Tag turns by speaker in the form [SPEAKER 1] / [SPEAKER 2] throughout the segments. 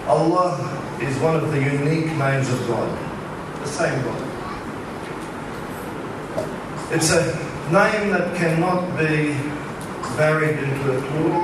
[SPEAKER 1] Allah is one of the unique names of God. The same God. It's a name that cannot be varied into a plural.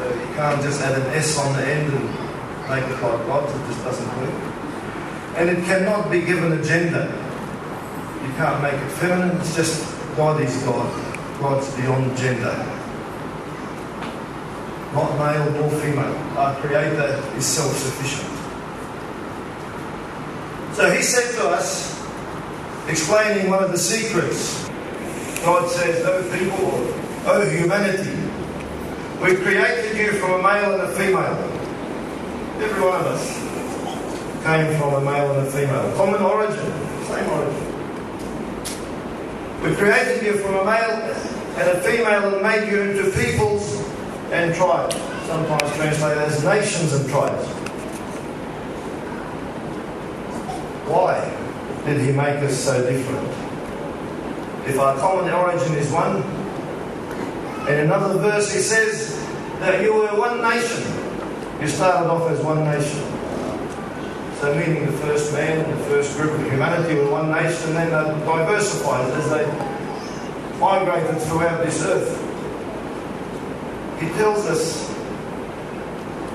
[SPEAKER 1] You can't just add an S on the end and make it like God. It just doesn't work. And it cannot be given a gender. You can't make it feminine. It's just God is God. God's beyond gender. Not male nor female. Our Creator is self-sufficient. So He said to us, explaining one of the secrets, God says, "O people, O humanity, we created you from a male and a female." Every one of us came from a male and a female. Common origin, same origin. We created you from a male and a female and made you into peoples and tribes. Sometimes translated as nations and tribes. Why did He make us so different? If our common origin is one, in another verse He says that you were one nation. You started off as one nation. So meaning the first man and the first group of humanity were one nation, and then they diversified as they migrated throughout this earth. He tells us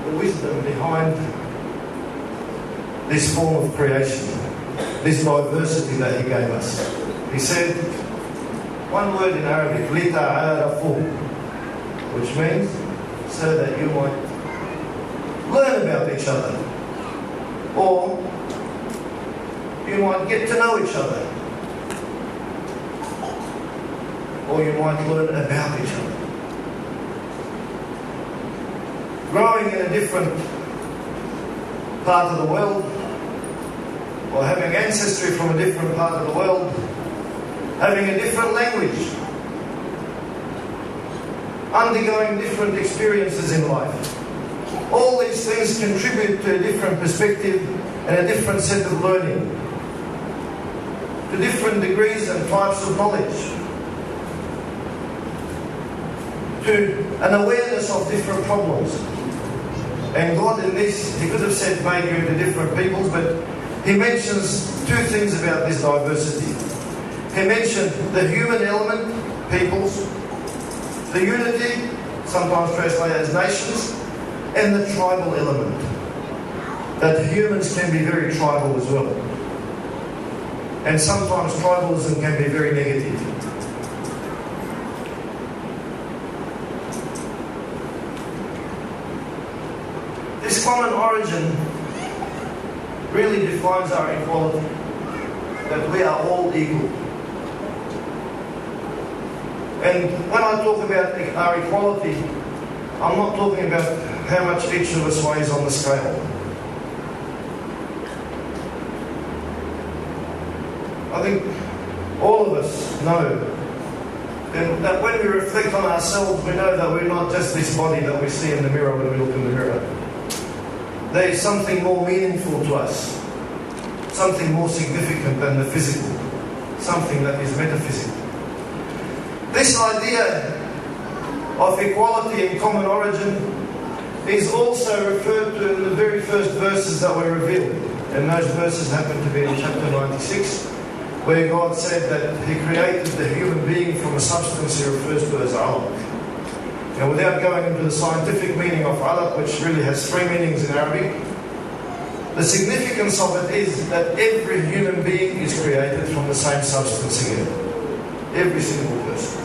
[SPEAKER 1] the wisdom behind this form of creation, this diversity that He gave us. He said, one word in Arabic, lita'arafu, which means so that you might learn about each other, or you might get to know each other, or you might learn about each other. Growing in a different part of the world, or having ancestry from a different part of the world, having a different language, undergoing different experiences in life. All these things contribute to a different perspective and a different set of learning, to different degrees and types of knowledge, to an awareness of different problems. And God in this, He could have said made you into different peoples, but He mentions two things about this diversity. He mentioned the human element, peoples, the unity, sometimes translated as nations, and the tribal element, that humans can be very tribal as well. And sometimes tribalism can be very negative. This common origin really defines our equality, that we are all equal. And when I talk about our equality, I'm not talking about how much each of us weighs on the scale. I think all of us know that when we reflect on ourselves, we know that we're not just this body that we see in the mirror when we look in the mirror. There is something more meaningful to us, something more significant than the physical, something that is metaphysical. This idea of equality and common origin is also referred to in the very first verses that were revealed. And those verses happen to be in chapter 96, where God said that He created the human being from a substance He refers to as alaq. Now, without going into the scientific meaning of alaq, which really has three meanings in Arabic, the significance of it is that every human being is created from the same substance again. Every single person.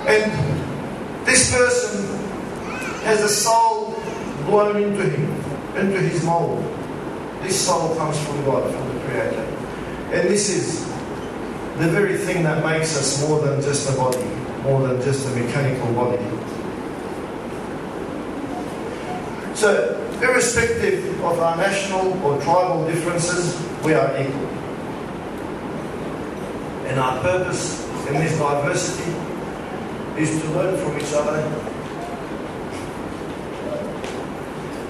[SPEAKER 1] And this person has a soul blown into him, into his mold. This soul comes from God, from the Creator. And this is the very thing that makes us more than just a body, more than just a mechanical body. So, irrespective of our national or tribal differences, we are equal. And our purpose in this diversity is to learn from each other,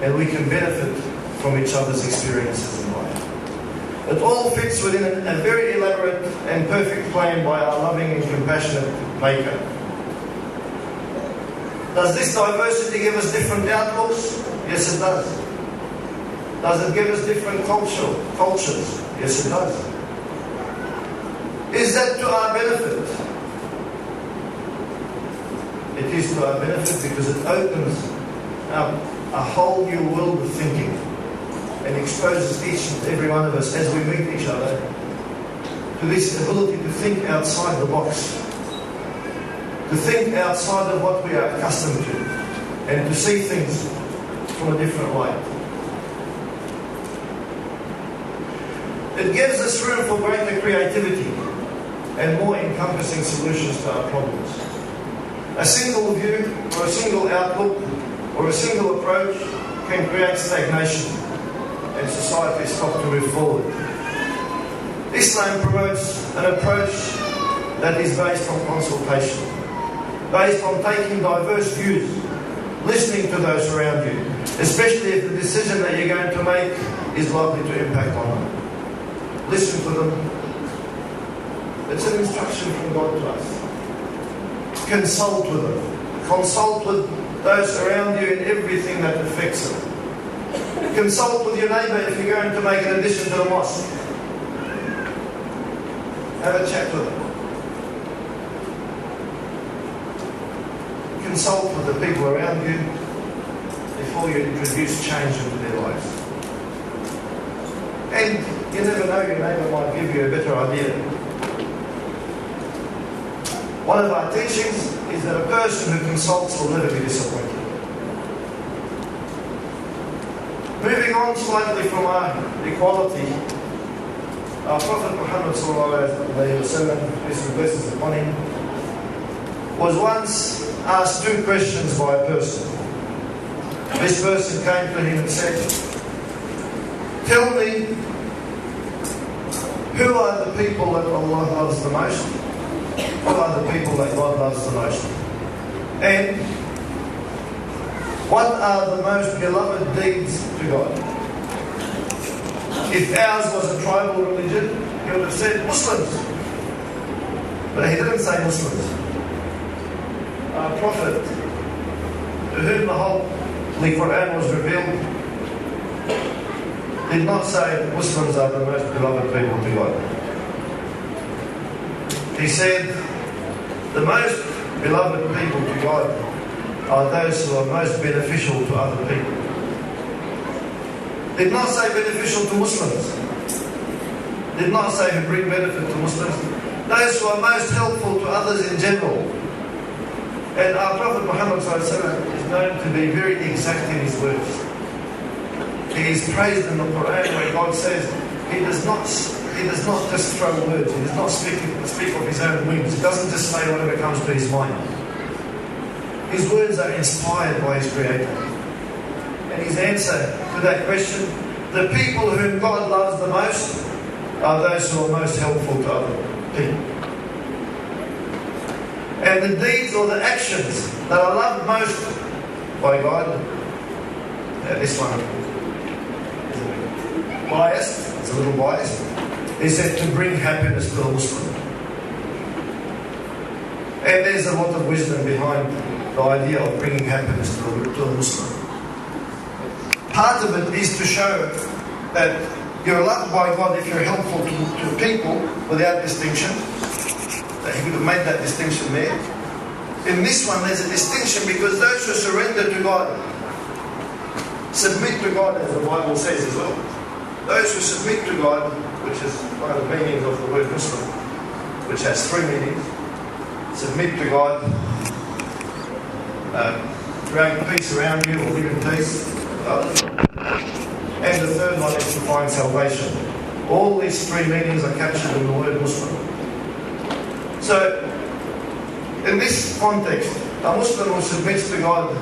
[SPEAKER 1] and we can benefit from each other's experiences in life. It all fits within a very elaborate and perfect plan by our loving and compassionate Maker. Does this diversity give us different outlooks? Yes, it does. Does it give us different cultures? Yes, it does. Is that to our benefit? It is to our benefit because it opens up a whole new world of thinking and exposes each and every one of us as we meet each other to this ability to think outside the box, to think outside of what we are accustomed to, and to see things from a different light. It gives us room for greater creativity and more encompassing solutions to our problems. A single view or a single outlook or a single approach can create stagnation and society stop to move forward. Islam promotes an approach that is based on consultation, based on taking diverse views, listening to those around you, especially if the decision that you're going to make is likely to impact on them. Listen to them. It's an instruction from God to us. Consult with them. Consult with those around you in everything that affects them. Consult with your neighbour if you're going to make an addition to the mosque. Have a chat with them. Consult with the people around you before you introduce change into their lives. And you never know, your neighbour might give you a better idea. One of our teachings is that a person who consults will never be disappointed. Moving on slightly from our equality, our Prophet Muhammad ﷺ, peace and blessings upon him, was once asked two questions by a person. This person came to him and said, "Tell me, who are the people that Allah loves the most? Who are the people that God loves the most? And what are the most beloved deeds to God?" If ours was a tribal religion, he would have said Muslims. But he didn't say Muslims. Our Prophet, to whom the whole Quran was revealed, did not say Muslims are the most beloved people to God. He said, the most beloved people to God are those who are most beneficial to other people. Did not say beneficial to Muslims. Did not say who bring benefit to Muslims. Those who are most helpful to others in general. And our Prophet Muhammad ﷺ is known to be very exact in his words. He is praised in the Quran where God says he does not just throw words. He does not speak of his own wings. He doesn't just say whatever comes to his mind. His words are inspired by his Creator. And his answer to that question, the people whom God loves the most are those who are most helpful to other people. And the deeds or the actions that are loved most by God, this one is a bit biased, it's a little biased. He said to bring happiness to a Muslim. And there's a lot of wisdom behind the idea of bringing happiness to a Muslim. Part of it is to show that you're loved by God if you're helpful to people without distinction. That he would have made that distinction there. In this one there's a distinction because those who surrender to God, submit to God, as the Bible says as well. Those who submit to God, which is one of the meanings of the word Muslim, which has three meanings. Submit to God, create peace around you or live in peace with others. And the third one is to find salvation. All these three meanings are captured in the word Muslim. So, in this context, a Muslim who submits to God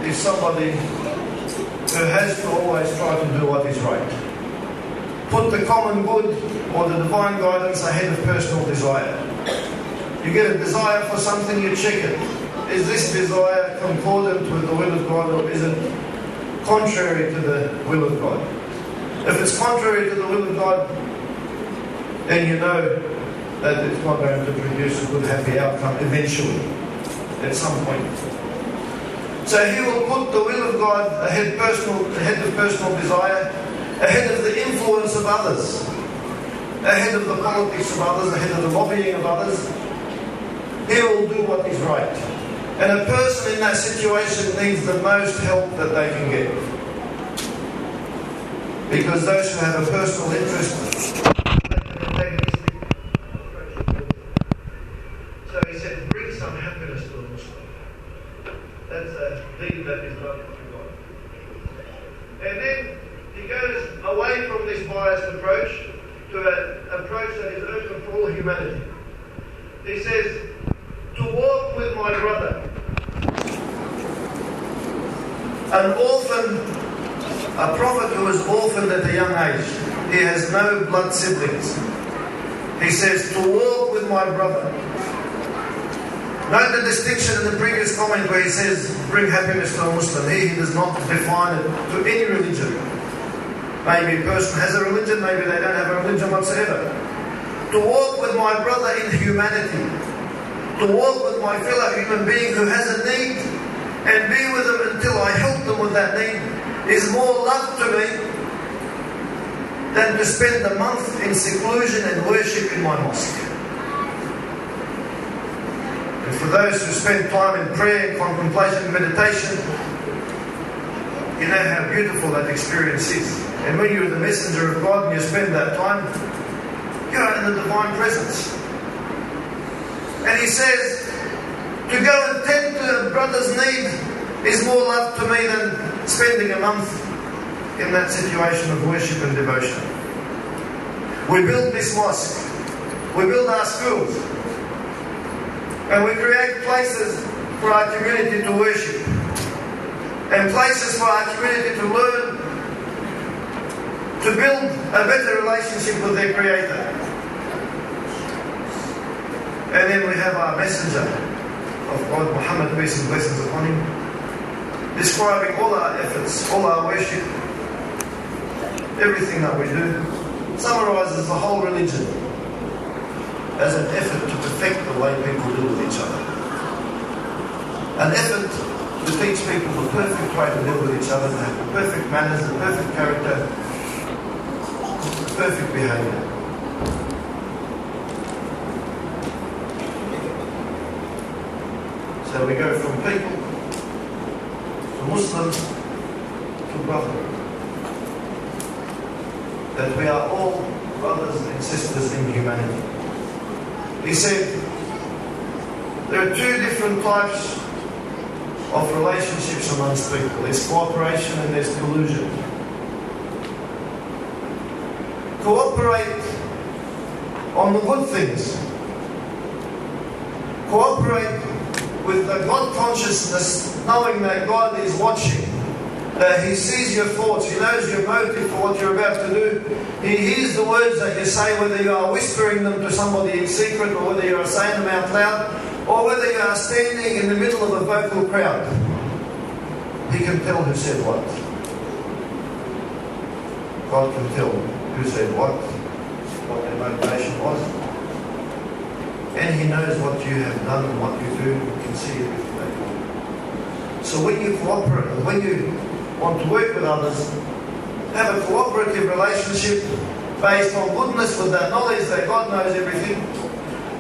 [SPEAKER 1] is somebody who has to always try to do what is right. Put the common good or the divine guidance ahead of personal desire. You get a desire for something, you check it. Is this desire concordant with the will of God or is it contrary to the will of God? If it's contrary to the will of God, then you know that it's not going to produce a good, happy outcome eventually, at some point. So he will put the will of God ahead of personal desire, ahead of the influence of others, ahead of the politics of others, ahead of the lobbying of others. He will do what is right. And a person in that situation needs the most help that they can get. Because those who have a personal interest, so he said, bring some happiness to a Muslim. That's a deed that is done to God. And then he goes away from this biased approach to an approach that is open for all humanity. He says, to walk with my brother. An orphan, a prophet who was orphaned at a young age. He has no blood siblings. He says, to walk with my brother. Note the distinction in the previous comment where he says, bring happiness to a Muslim. He does not define it to any religion. Maybe a person has a religion, maybe they don't have a religion whatsoever. To walk with my brother in humanity. To walk with my fellow human being who has a need and be with them until I help them with that need is more love to me than to spend a month in seclusion and worship in my mosque. And for those who spend time in prayer, contemplation and meditation, you know how beautiful that experience is. And when you're the messenger of God and you spend that time, you are in the divine presence. And he says, to go and tend to a brother's need is more love to me than spending a month in that situation of worship and devotion. We build this mosque, we build our schools, and we create places for our community to worship, and places for our community to learn, to build a better relationship with their Creator. And then we have our messenger of God, Muhammad, peace and blessings upon him, describing all our efforts, all our worship, everything that we do, summarises the whole religion as an effort to perfect the way people deal with each other. An effort to teach people the perfect way to deal with each other, to have the perfect manners, the perfect character, the perfect behaviour. So we go from people, to Muslims, to brotherhood. That we are all brothers and sisters in humanity. He said, there are two different types of relationships amongst people. There's cooperation and there's collusion. Cooperate on the good things. Cooperate with the God consciousness, knowing that God is watching, that He sees your thoughts, He knows your motive for what you're about to do. He hears the words that you say, whether you are whispering them to somebody in secret, or whether you are saying them out loud, or whether you are standing in the middle of a vocal crowd. He can tell who said what. God can tell who said what their motivation was. And He knows what you have done and what you do. You can see everything they do. So when you cooperate, when you want to work with others, have a cooperative relationship based on goodness with that knowledge that God knows everything.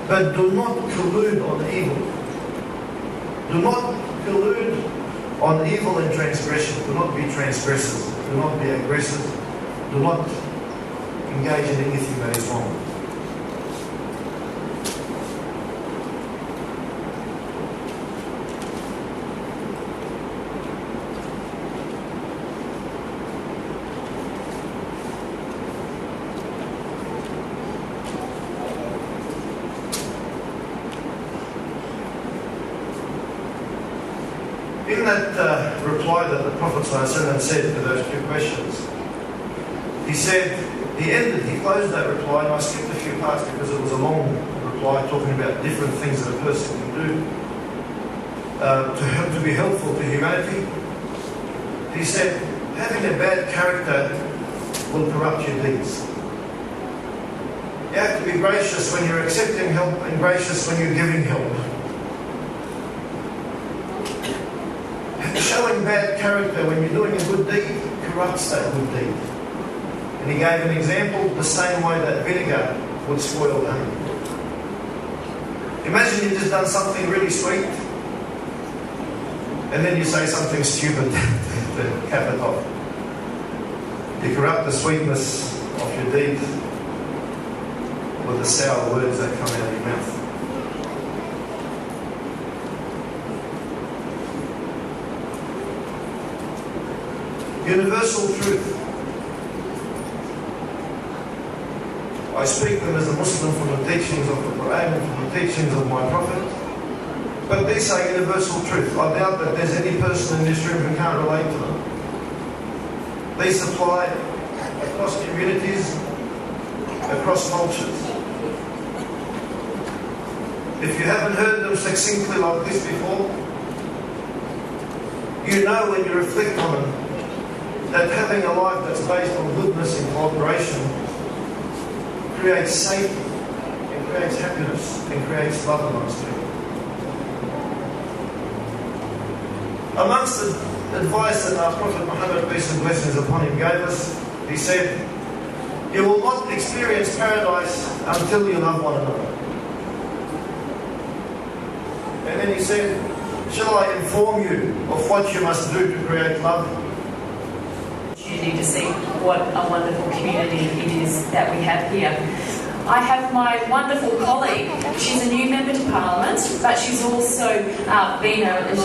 [SPEAKER 1] But do not collude on evil. Do not collude on evil and transgression. Do not be transgressors. Do not be aggressors. Do not engage in anything that is wrong. In that reply that the Prophet ﷺ said to those two questions, he closed that reply, and I skipped a few parts because it was a long reply talking about different things that a person can do to be helpful to humanity. He said, having a bad character will corrupt your deeds. You have to be gracious when you're accepting help and gracious when you're giving help. showing bad character when you're doing a good deed corrupts that good deed. And he gave an example the same way that vinegar would spoil honey. Imagine you've just done something really sweet and then you say something stupid to cap it off. You corrupt the sweetness of your deed with the sour words that come out of your mouth. Universal truth. I speak them as a Muslim from the teachings of the Quran and from the teachings of my Prophet. But these are universal truth. I doubt that there's any person in this room who can't relate to them. These apply across communities, across cultures. If you haven't heard them succinctly like this before, you know when you reflect on them that having a life that's based on goodness and cooperation creates safety, and creates happiness, and creates love amongst people. Amongst the advice that our Prophet Muhammad, peace and blessings upon him, gave us, he said, "You will not experience paradise until you love one another." And then he said, "Shall I inform you of what you must do to create love?"
[SPEAKER 2] To see what a wonderful community it is that we have here. I have my wonderful colleague. She's a new member to Parliament, but she's also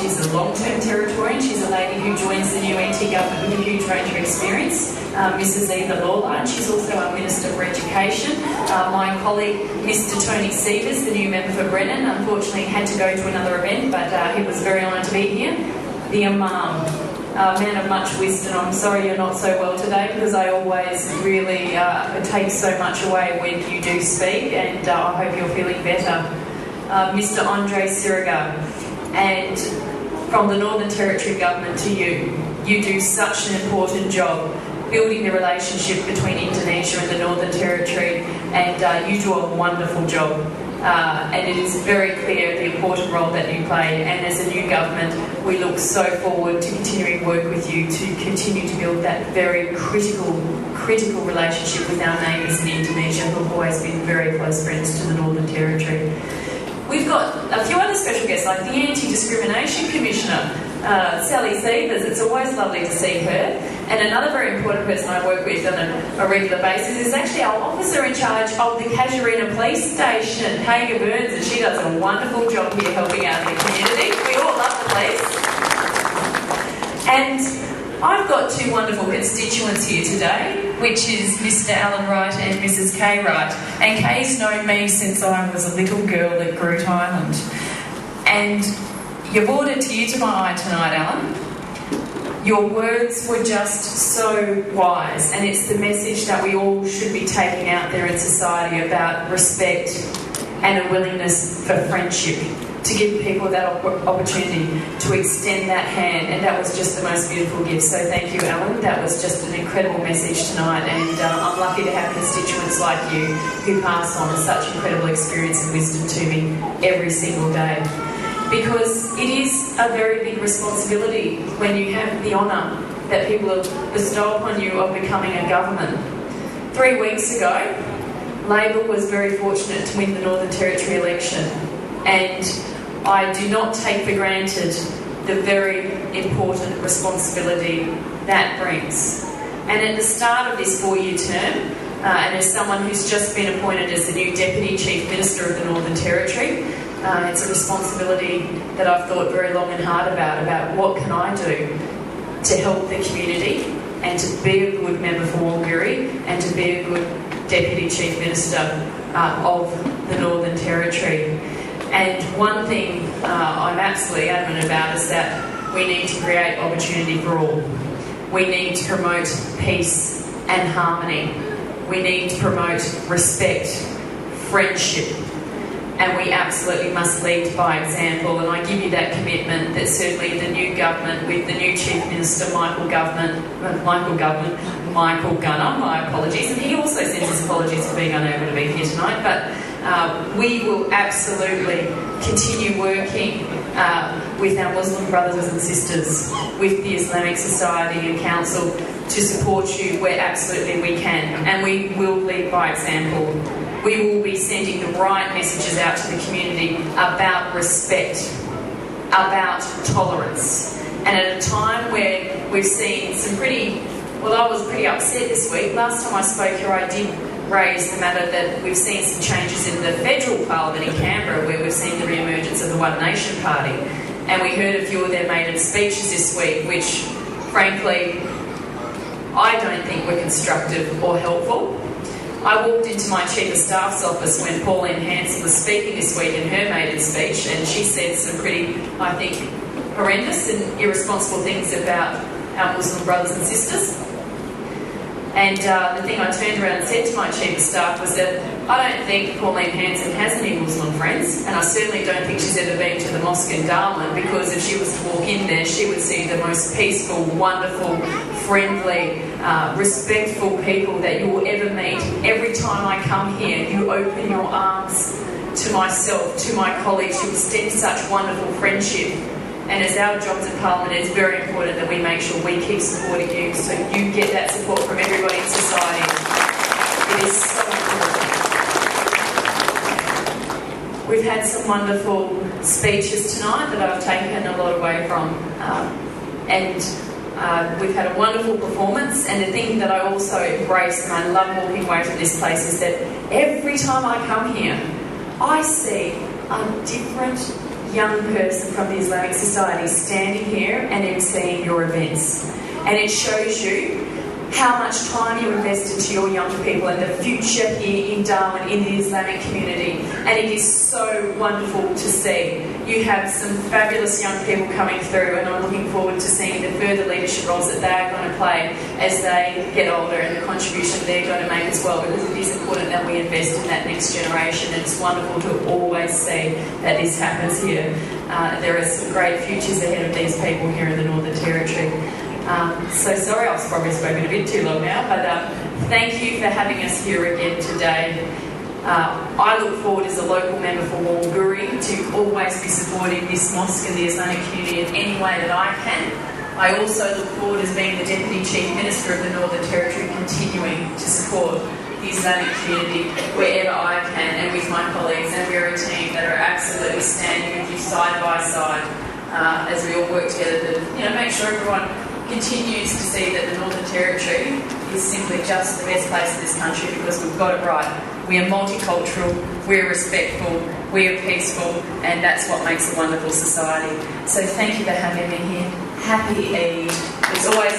[SPEAKER 2] she's a long-term Territorian. She's a lady who joins the new NT government with a huge range of experience, Mrs. Eva Lawler, and she's also our Minister for Education. My colleague, Mr. Tony Sievers, the new member for Brennan, unfortunately had to go to another event, but he was very honoured to be here. The Imam, a man of much wisdom. I'm sorry you're not so well today, because I always really it takes so much away when you do speak, and I hope you're feeling better. Mr. Andre Siriga, and from the Northern Territory Government to you, you do such an important job building the relationship between Indonesia and the Northern Territory, and you do a wonderful job. And it is very clear the important role that you play, and as a new government we look so forward to continuing work with you to continue to build that very critical relationship with our neighbours in Indonesia, who have always been very close friends to the Northern Territory. We've got a few other special guests, like the Anti-Discrimination Commissioner, Sally Sievers. It's always lovely to see her. And another very important person I work with on a regular basis is actually our officer in charge of the Casuarina Police Station, Hager Burns, and she does a wonderful job here helping out the community. We all love the police. And I've got two wonderful constituents here today, which is Mr. Alan Wright and Mrs. Kay Wright. And Kay's known me since I was a little girl at Groot Island. And you brought a tear to my eye tonight, Alan. Your words were just so wise, and it's the message that we all should be taking out there in society about respect and a willingness for friendship, to give people that opportunity to extend that hand, and that was just the most beautiful gift. So thank you, Alan. That was just an incredible message tonight, and I'm lucky to have constituents like you who pass on such incredible experience and wisdom to me every single day. Because it is a very big responsibility when you have the honour that people have bestowed upon you of becoming a government. 3 weeks ago, Labor was very fortunate to win the Northern Territory election, and I do not take for granted the very important responsibility that brings. And at the start of this 4-year term, and as someone who's just been appointed as the new Deputy Chief Minister of the Northern Territory, it's a responsibility that I've thought very long and hard about what can I do to help the community and to be a good member for Wulnguri and to be a good Deputy Chief Minister of the Northern Territory. And one thing I'm absolutely adamant about is that we need to create opportunity for all. We need to promote peace and harmony. We need to promote respect, friendship, and we absolutely must lead by example. And I give you that commitment that certainly the new government, with the new Chief Minister Michael Gunner, my apologies, and he also sends his apologies for being unable to be here tonight, but we will absolutely continue working with our Muslim brothers and sisters, with the Islamic Society and Council to support you where absolutely we can. And we will lead by example. We will be sending the right messages out to the community about respect, about tolerance. And at a time where we've seen some pretty... Well, I was pretty upset this week. Last time I spoke here, I did raise the matter that we've seen some changes in the federal parliament in Canberra, where we've seen the re-emergence of the One Nation Party. And we heard a few of their maiden speeches this week, which, frankly, I don't think were constructive or helpful. I walked into my Chief of Staff's office when Pauline Hanson was speaking this week in her maiden speech, and she said some pretty, I think, horrendous and irresponsible things about our Muslim brothers and sisters. And the thing I turned around and said to my Chief of Staff was that I don't think Pauline Hanson has any Muslim friends, and I certainly don't think she's ever been to the mosque in Darwin, because if she was to walk in there, she would see the most peaceful, wonderful, friendly, respectful people that you will ever meet. Every time I come here, you open your arms to myself, to my colleagues. You extend such wonderful friendship. And as our jobs in Parliament, it's very important that we make sure we keep supporting you so you get that support from everybody in society. It is so important. We've had some wonderful speeches tonight that I've taken a lot away from. We've had a wonderful performance, and the thing that I also embrace and I love walking away from this place is that every time I come here, I see a different young person from the Islamic Society standing here and emceeing your events. And it shows you how much time you invested to your young people and the future here in Darwin, in the Islamic community. And it is so wonderful to see. You have some fabulous young people coming through, and I'm looking forward to seeing the further leadership roles that they are going to play as they get older, and the contribution they're going to make as well, because it is important that we invest in that next generation. And it's wonderful to always see that this happens here. There are some great futures ahead of these people here in the Northern Territory. So sorry I've probably spoken a bit too long now, but thank you for having us here again today. I look forward as a local member for Walguri to always be supporting this mosque and the Islamic community in any way that I can. I also look forward as being the Deputy Chief Minister of the Northern Territory, continuing to support the Islamic community wherever I can, and with my colleagues. And we're a team that are absolutely standing with you side by side as we all work together to make sure everyone continues to see that the Northern Territory is simply just the best place in this country, because we've got it right. We are multicultural, we're respectful, we are peaceful, and that's what makes a wonderful society. So thank you for having me here. Happy Eid. It's always